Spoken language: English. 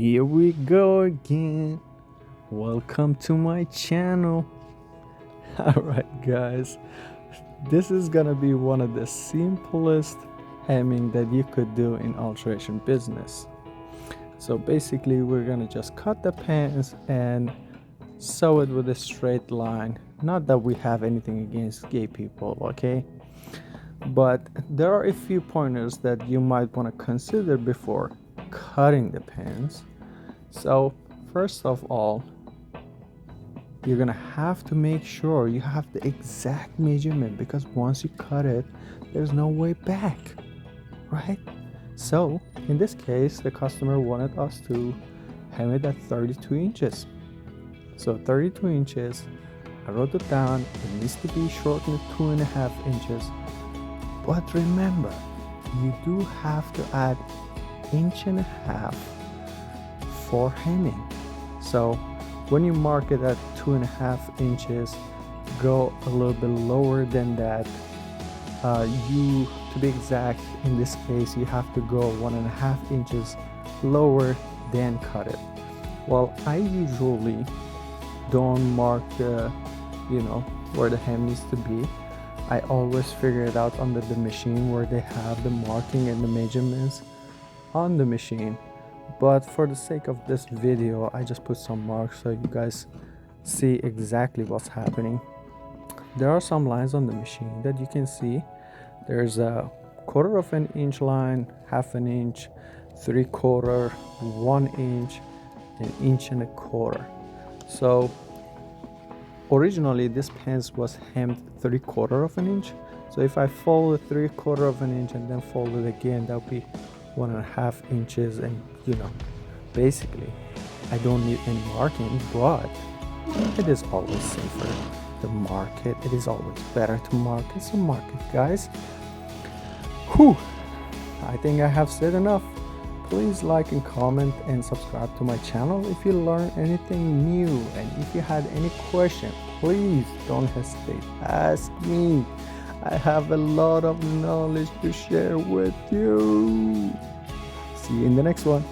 Here we go again. Welcome to my channel. Alright guys, this is gonna be one of the simplest hemming that you could do in alteration business. So basically we're gonna just cut the pants and sew it with a straight line. Not that we have anything against gay people, okay? But there are a few pointers that you might want to consider before cutting the pants. So first of all, you're gonna have to make sure you have the exact measurement, because once you cut it, there's no way back, right? So in this case, the customer wanted us to hem it at 32 inches. So 32 inches, I wrote it down. It needs to be shortened to 2.5 inches. But remember, you do have to add 1.5 inches for hemming. So when you mark it at 2.5 inches, go a little bit lower than that. To be exact, in this case, you have to go 1.5 inches lower than cut it. Well, I usually don't mark the, where the hem needs to be. I always figure it out under the machine where they have the marking and the measurements on the machine. But for the sake of this video, I just put some marks so you guys see exactly what's happening. There are some lines on the machine that you can see. There's a 1/4 inch line, 1/2 inch, 3/4, 1 inch, 1.25 inches. So originally this pants was hemmed 3/4 inch. So if I fold it 3/4 inch and then fold it again, that would be 1.5 inches. And basically I don't need any marking, but it is always safer to mark it. It is always better to mark it. So mark it, guys. Whew, I think I have said enough. Please like and comment and subscribe to my channel if you learned anything new. And if you had any question, please don't hesitate. Ask me. I have a lot of knowledge to share with you. See you in the next one.